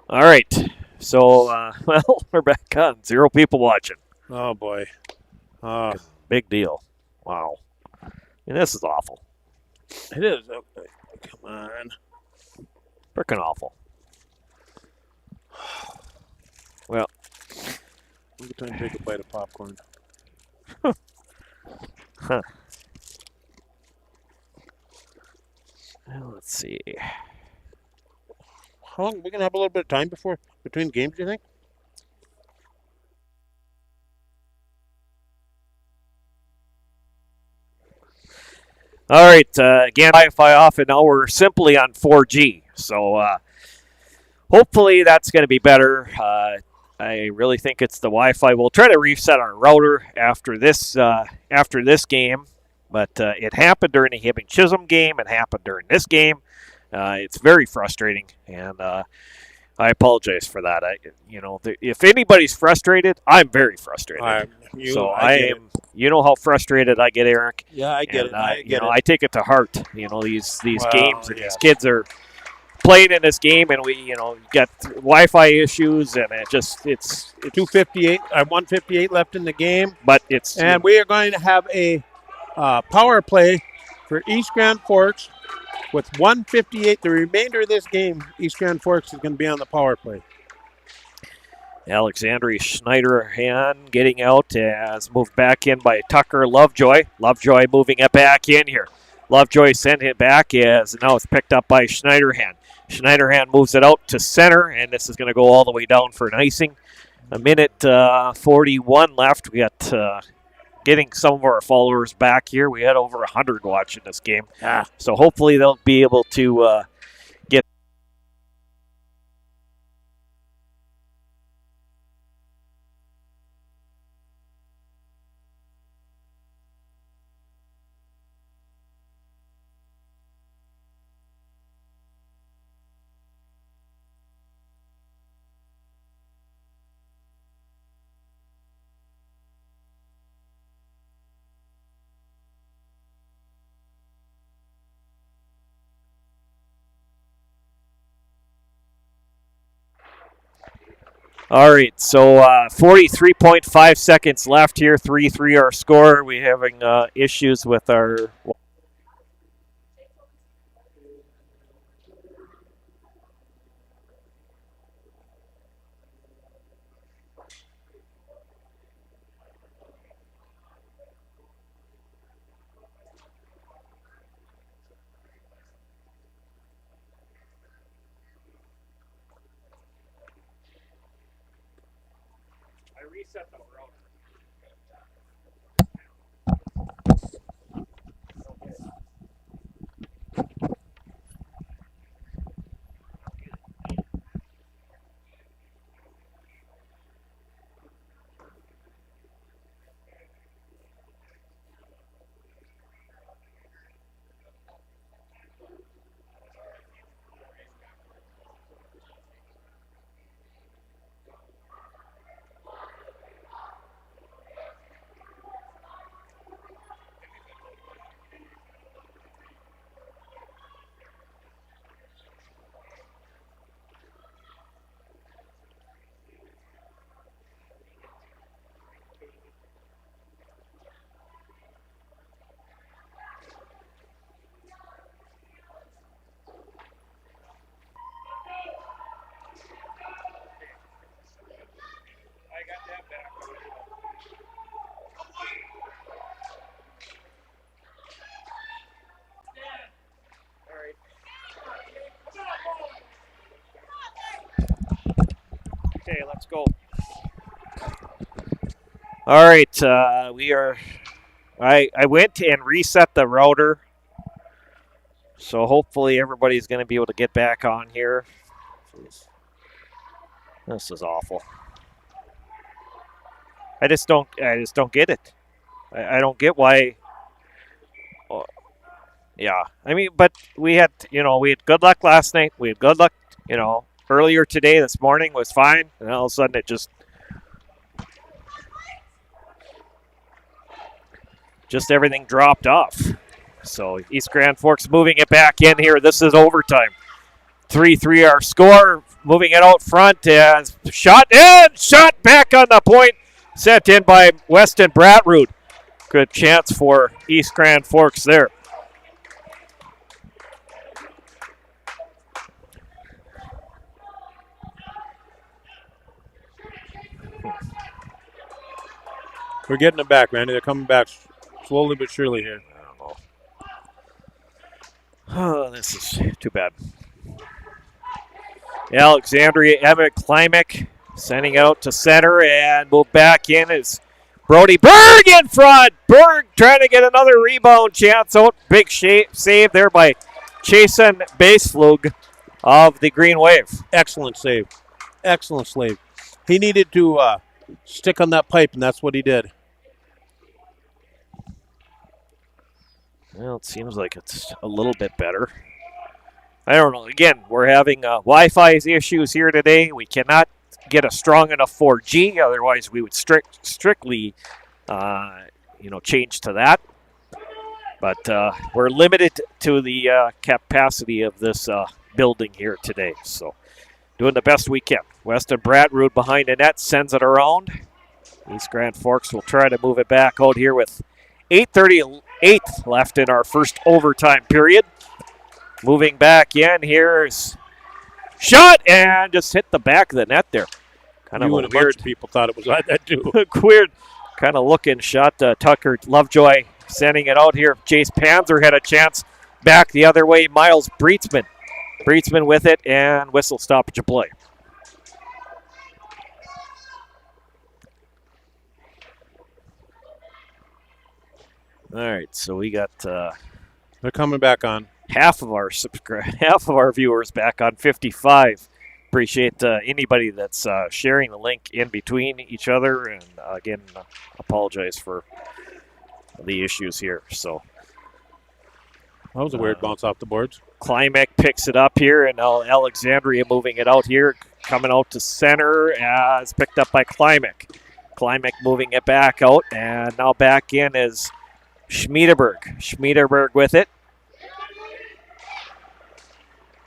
All right. So, well, we're back on. 0 people watching. Oh boy. Uh, Big deal. Wow. And this is awful. it is. Okay. Come on. Freaking awful. Well, I'm trying to take a bite of popcorn. huh. Well, let's see. How long? We gonna have a little bit of time before between games. Do you think? All right. Again, Wi-Fi off, and now we're simply on 4G. So, hopefully that's going to be better. I really think it's the Wi-Fi. We'll try to reset our router after this game, but it happened during the Hibbing Chisholm game. It happened during this game. It's very frustrating, and I apologize for that. If anybody's frustrated, I'm very frustrated. I am. You know how frustrated I get, Eric. Yeah, I get And, it. I get it. I take it to heart. These Well, games and yeah. these kids are playing in this game, and we got Wi-Fi issues, and it's 2:58. 1:58 left in the game, but it's and we are going to have a power play for East Grand Forks with 1:58. The remainder of this game, East Grand Forks is going to be on the power play. Alexandria Schneiderhan getting out as moved back in by Tucker Lovejoy. Lovejoy moving it back in here. Lovejoy sent it back as now it's picked up by Schneiderhan. Schneiderhan moves it out to center, and this is going to go all the way down for an icing. A minute 41 left. We got getting some of our followers back here. We had over 100 watching this game. So hopefully they'll be able to get. All right, so 43.5 seconds left here. 3-3 our score. We're having issues with our. I reset the router. I got that back. All right. Okay, let's go. All right, we are. I went and reset the router, so hopefully everybody's going to be able to get back on here. This is awful. I just don't get it. I don't get why. Yeah, I mean, but we had good luck last night. We had good luck, earlier today. This morning was fine, and all of a sudden it just everything dropped off. So East Grand Forks moving it back in here. This is overtime. 3-3 our score. moving it out front, and shot back on the point, sent in by Weston Bratrud. Good chance for East Grand Forks there. We're getting it back, Randy. They're coming back slowly but surely here. I don't know. Oh, this is too bad. Alexandria, Emmett Klimek sending out to center and move back in is Brody Berg in front. Berg trying to get another rebound chance out. Big save there by Jason Baseflug of the Green Wave. Excellent save. Excellent save. He needed to stick on that pipe, and that's what he did. Well, it seems like it's a little bit better. I don't know. Again, we're having Wi-Fi issues here today. We cannot get a strong enough 4G. Otherwise, we would strictly, change to that. But we're limited to the capacity of this building here today. So doing the best we can. Weston Bratrud behind the net sends it around. East Grand Forks will try to move it back out here with 8:38 left in our first overtime period. Moving back in, here's shot and just hit the back of the net there. Kind of you a and a weird bunch of people thought it was like that too. weird kind of looking shot. Tucker Lovejoy sending it out here. Chase Panzer had a chance back the other way. Miles Breetzman with it and whistle stoppage of play. All right, so we got They're coming back on. half of our viewers back on 55. Appreciate anybody that's sharing the link in between each other, and again, apologize for the issues here. So That was a weird bounce off the boards. Klimek picks it up here, and now Alexandria moving it out here, coming out to center as picked up by Klimek. Klimek moving it back out, and now back in is Schmiederberg. Schmiederberg with it.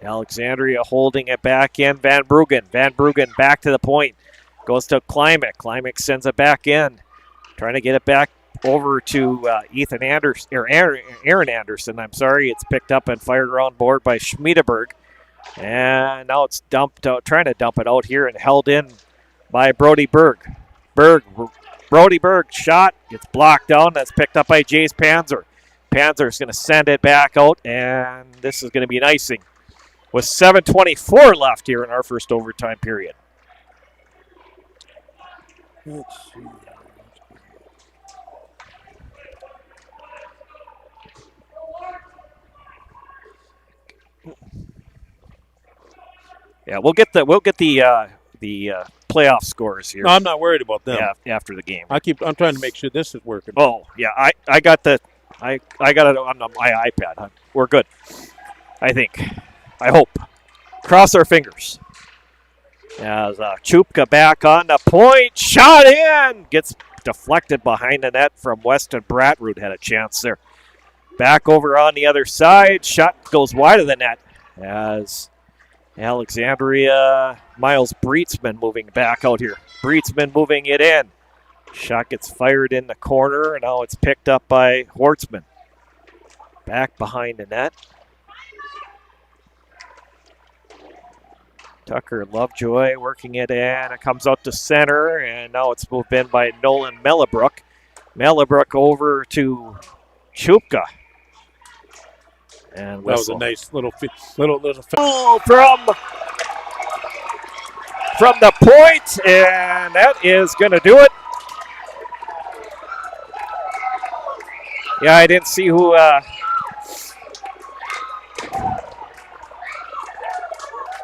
Alexandria holding it back in. Van Bruggen. Van Bruggen back to the point. Goes to Klimek. Klimek sends it back in. Trying to get it back over to Ethan Anderson, or Aaron Anderson. I'm sorry. It's picked up and fired around board by Schmiederberg. And now it's dumped out, trying to dump it out here and held in by Brody Berg. Brody Berg shot. Gets blocked down. That's picked up by Jace Panzer. Panzer's going to send it back out, and this is going to be an icing with 7:24 left here in our first overtime period. Let's see. Yeah, we'll get the playoff scores here. No, I'm not worried about them. Yeah, after the game. I'm trying to make sure this is working. Oh yeah, I got it on my iPad. We're good. I think. I hope. Cross our fingers. As Chupka back on the point, shot in, gets deflected behind the net from Weston Bratrud. Had a chance there. Back over on the other side, shot goes wide of the net as Alexandria, Miles Breetzman moving back out here. Breetzman moving it in. Shot gets fired in the corner, and now it's picked up by Hortzman. Back behind the net. Tucker Lovejoy working it in. It comes out to center, and now it's moved in by Nolan Mellebrook. Mellebrook over to Chupka. And that was a nice little from the point, and that is going to do it. Yeah, I didn't see who.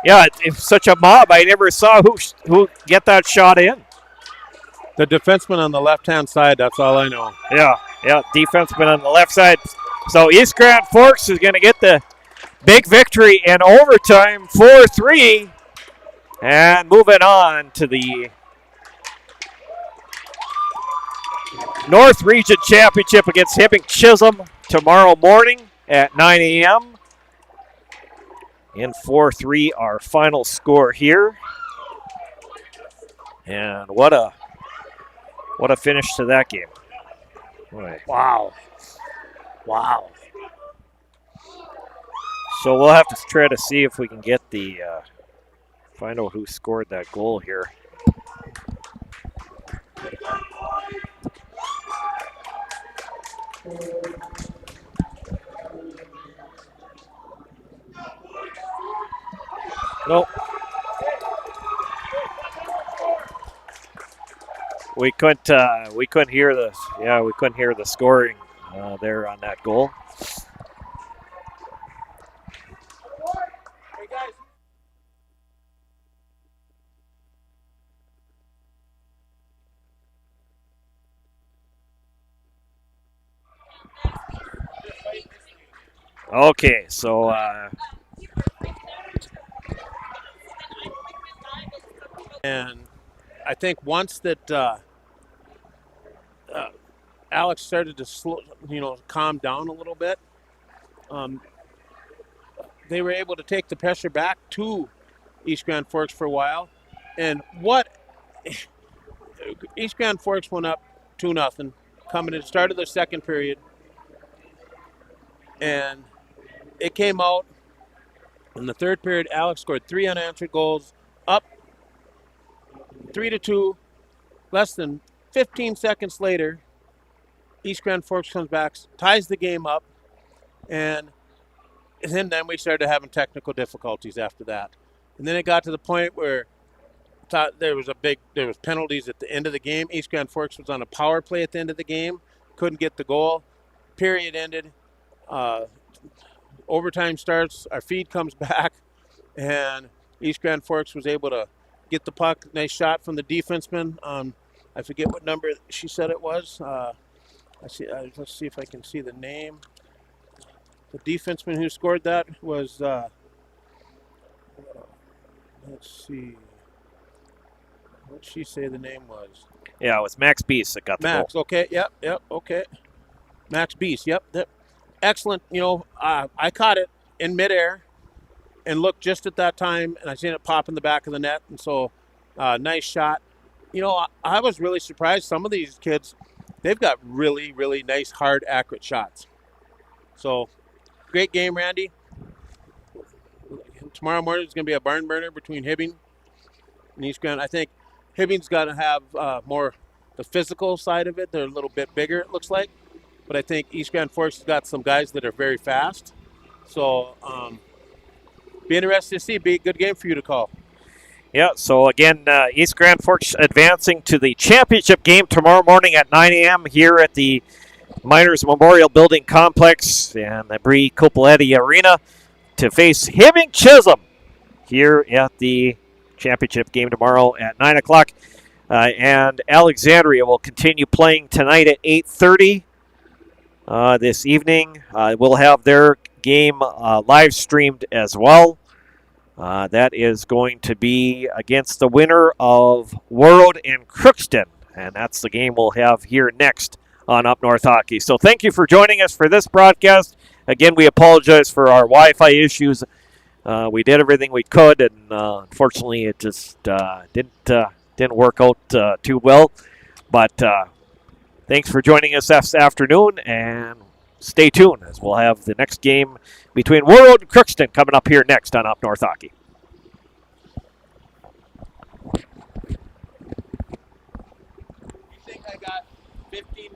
Yeah, it's such a mob. I never saw who get that shot in. The defenseman on the left-hand side, that's all I know. Yeah, defenseman on the left side. So East Grand Forks is going to get the big victory in overtime, 4-3. And moving on to the North Region Championship against Hibbing Chisholm tomorrow morning at 9 a.m. In 4-3, our final score here. And what a finish to that game. Boy. Wow. So we'll have to try to see if we can get find out who scored that goal here. Nope. We couldn't hear the scoring there on that goal. Okay, so and I think once that Alex started to calm down a little bit, they were able to take the pressure back to East Grand Forks for a while. And East Grand Forks went up 2-0 coming in, started the second period, and it came out in the third period. Alex scored 3 unanswered goals, up 3-2. Less than 15 seconds later, East Grand Forks comes back, ties the game up, and then we started having technical difficulties after that. And then it got to the point where there was penalties at the end of the game. East Grand Forks was on a power play at the end of the game, couldn't get the goal. Period ended. Overtime starts. Our feed comes back, and East Grand Forks was able to get the puck. Nice shot from the defenseman. I forget what number she said it was. Let's see if I can see the name. The defenseman who scored that was, let's see. What did she say the name was? Yeah, it was Max Beast that got the Max, goal. okay, yep, okay. Max Beast, yep. Excellent. I caught it in midair and looked just at that time, and I seen it pop in the back of the net, and so nice shot. I was really surprised. Some of these kids, they've got really, really nice, hard, accurate shots. So, great game, Randy. Tomorrow morning is going to be a barn burner between Hibbing and East Grand. I think Hibbing's got to have more the physical side of it. They're a little bit bigger, it looks like. But I think East Grand Forks has got some guys that are very fast. So, be interested to see. Be a good game for you to call. Yeah, so again, East Grand Forks advancing to the championship game tomorrow morning at 9 a.m. here at the Miners Memorial Building Complex and the Bree Copoletti Arena to face Hibbing Chisholm here at the championship game tomorrow at 9 o'clock. And Alexandria will continue playing tonight at 8:30 this evening. We'll have their game live streamed as well. That is going to be against the winner of Warroad and Crookston, and that's the game we'll have here next on Up North Hockey. So thank you for joining us for this broadcast. Again, we apologize for our Wi-Fi issues. We did everything we could, and unfortunately, it just didn't work out too well. But thanks for joining us this afternoon, and stay tuned as we'll have the next game between Warroad and Crookston coming up here next on Up North Hockey. You think I got 15 minutes?